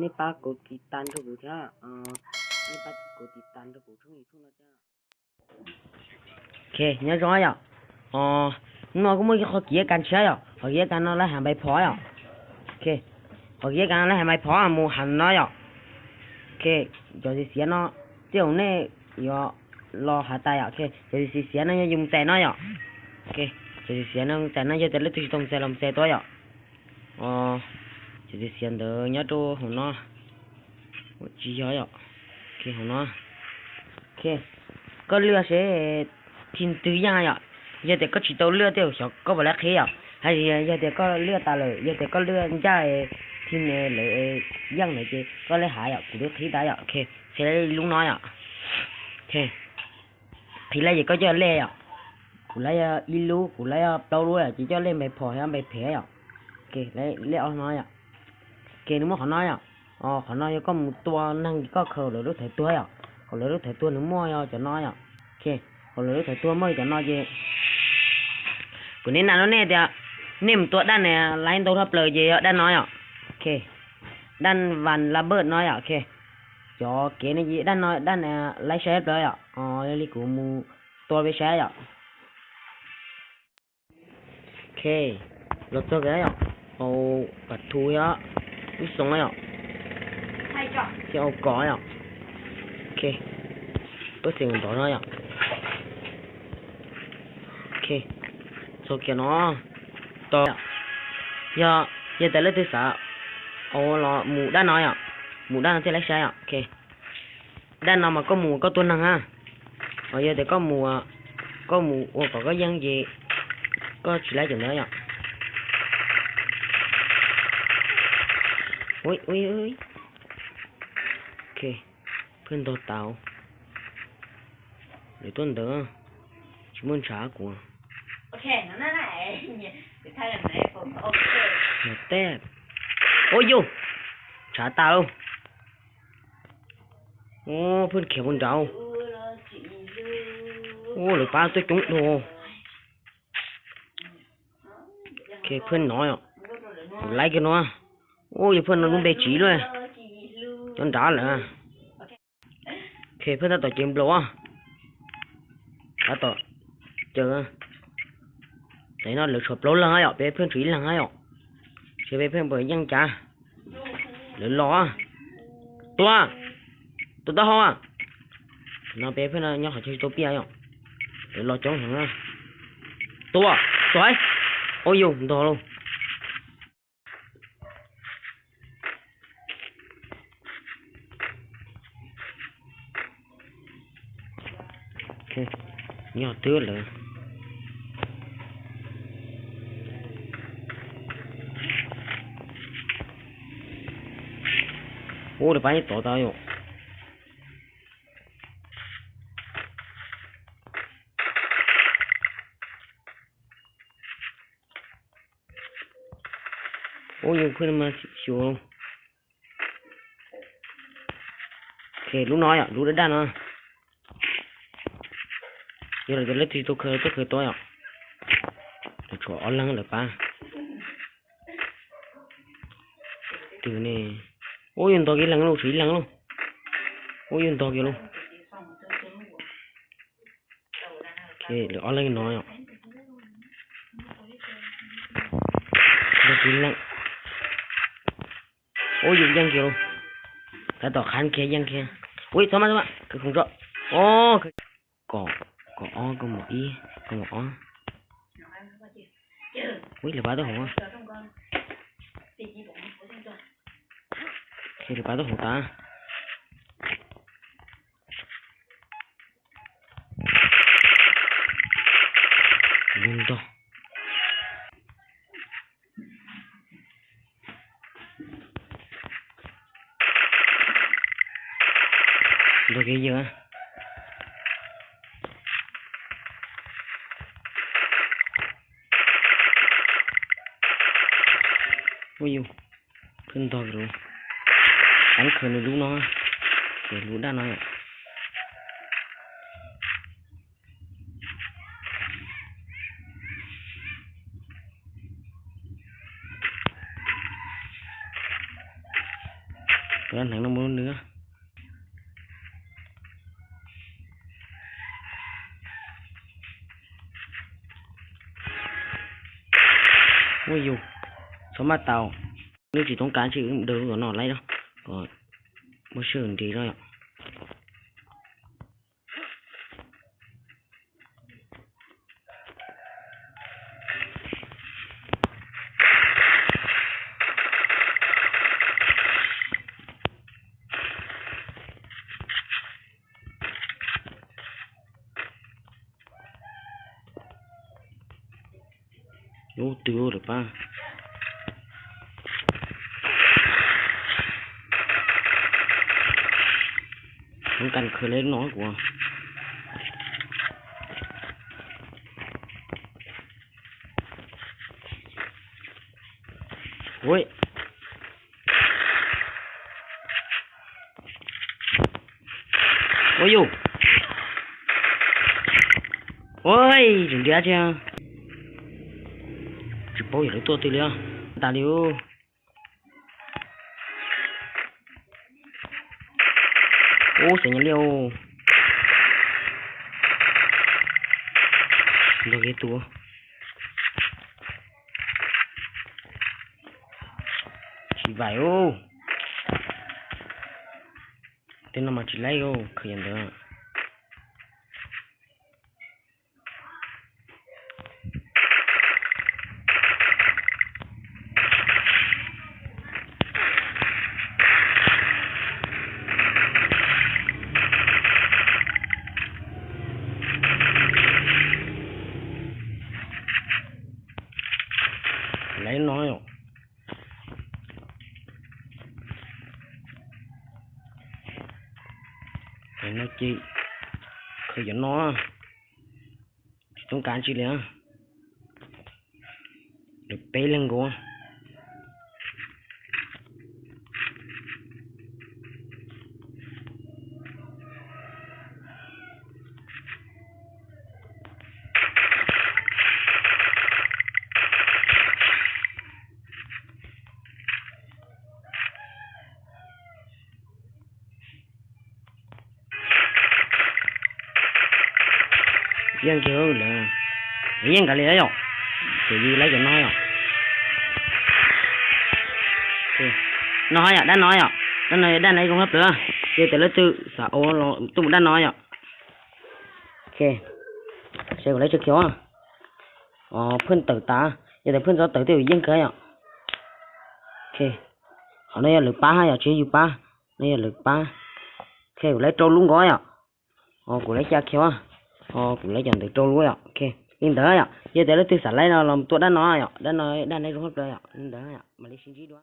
你把个地单着不跳，你把个地单着不冲一冲了这样。OK， nhớ rõ rồi. Nó cũng mới họ kia can chơi rồi, họ kia can nó là hàng bài phó rồi. OK, họ kia can nó là hàng bài phó mua hàng nó rồi. OK, rồi thì nó, tiểu này giờ lo hạ tay rồi. OK, rồi thì nó dùng xe nó rồi. OK, rồi thì nó xe nó giờ tới lúc thì tông xe làm xe tối rồi. Rồi thì đỡ nhớ cho hồn nó, chỉ rồi. OK, hồn nó. OK, có lừa sẽ tin từ nhà rồi. Giờ thì có chỉ tàu lừa tiêu hiểu có phải là khí à, hay giờ thì có lừa ta rồi, giờ thì có lừa ra thì lại dân này chứ có lấy hại à, cũng được khí đấy à. OK, sẽ lúc nói à. OK, thì lấy gì có cho lê à, cũng lấy ilu cũng lấy đâu luôn à, chỉ cho lên bài phò hay bài phé à. OK, lấy ông nói à. OK, nếu mà họ nói à, họ nói có một tua năng có khờ rồi lúc thấy tua à, còn lúc thấy tua nó mua cho nói à. OK, còn lúc thấy tua mới cho nói gì. Của nên là nó nè thì niệmตัวด้านเนี่ยไลน์ตัวทับเลยgìด้านน้อยอ่ะโอเคด้านวันระเบิดน้อยอ่ะโอเคจอเก๋นี่ด้านน้อยด้านเนี่ยไลน์แชร์เลยอ่ะลิกูมูตัวไปแชร์อ่ะโอเครถตัวแกอ่ะเอาปัดทูอ่ะวิสงอ่ะที่เอาก้อยอ่ะโอเคตัวเสียงต่อน้อยอ่ะโอเคsố kia nó to giờ tới lớp thứ sáu là mù đá nói à, mù đá nó sẽ lấy sai à. OK, đá nào mà có mù có tuần năng ha, giờ thì có mù còn có dân gì có chỉ lấy chừng nữa à. Ui OK, phân đồ tàu để tuần nữa chúng muốn trả của. OK, nó này, cái thay là này cũng OK. Một tép. Ôi vô, trả tao luôn. Phân kiểu con cháu. Được ba tôi trúng đồ. OK, phân nói ạ. Lấy cái nó. Giờ phân nó cũng bê chỉ luôn. Con trả nữa. OK, phân ta tỏ chìm lỗ á. Đã tỏ. Chờ đấy nó lực sụp lỗ lần ấy bé phân thủy lần ấy sẽ bé phân bởi dân cha lớn lo tôi tao không nó bé phân nhau hỏi chơi tôi bia rồi để lo chống thằng tôi xoáy ôi dùng to luôn. OK, nhỏ tứa nữa. Để bán tổ tao rồi. Dùng khuyên mà xíu luôn. OK, lúc nói ạ, lúc đã đàn à. Giờ là lấy thì tôi khơi tôi ạ. Để cho ổn lăng là ba. Từ này. Dùng to kia lăng luôn, thủy lăng luôn. Dùng to kia luôn. OK, để ổn lăng nói ạ. Thủy lăng. Dùng dân kia luôn. Đã tỏ khán kia dân kia. Sao mà cái không rõ. Có một ý, có một ó. Là ba tôi hổ. OK, là ba tôi hổ ta. Luôn to. Đồ kia giờ phân to rồi đánh khởi nó lũ nó để lũ đa nói Rồi ăn thằng nó muốn nữa. Ôi dù số mắt tàu nếu chỉ tốn cá chỉ đỡ của nó lấy đâu còn một sườn thì rồi ạ. Ô tiêu được ba không cần khơi lên nói của ôi ôi dù ôi đừng đi chưa chụp bao giờ tôi liền ta liu ô sẽ nhận liu đâu cái tua chỉ vài ô tên nó mà chỉ lấy ô khởi nhận được lấy nói rồi để nó chi khởi dẫn nó chúng cán chi liền được bế lên gỗ riêng kêu là riêng cả lấy rồi thì đi lấy cho nói rồi nói à đã nói à đã nói không hấp nữa giờ tới lấy tự sợ ô lo tôi đã nói à ok sẽ lấy cho kéo à phân tử ta giờ tới phân gió tới từ riêng cái à ok họ đây là lực ba hay là chỉ dù ba đây là lực ba ok lấy trâu luôn gói à của lấy cha kéo à cũng lấy dần từ trâu luôn ạ. Ok in đỡ ạ giờ tới lấy từ sản lấy nó làm tôi đã nói ạ đã nói không hấp rồi ạ in đỡ ạ mà lấy xin gì đó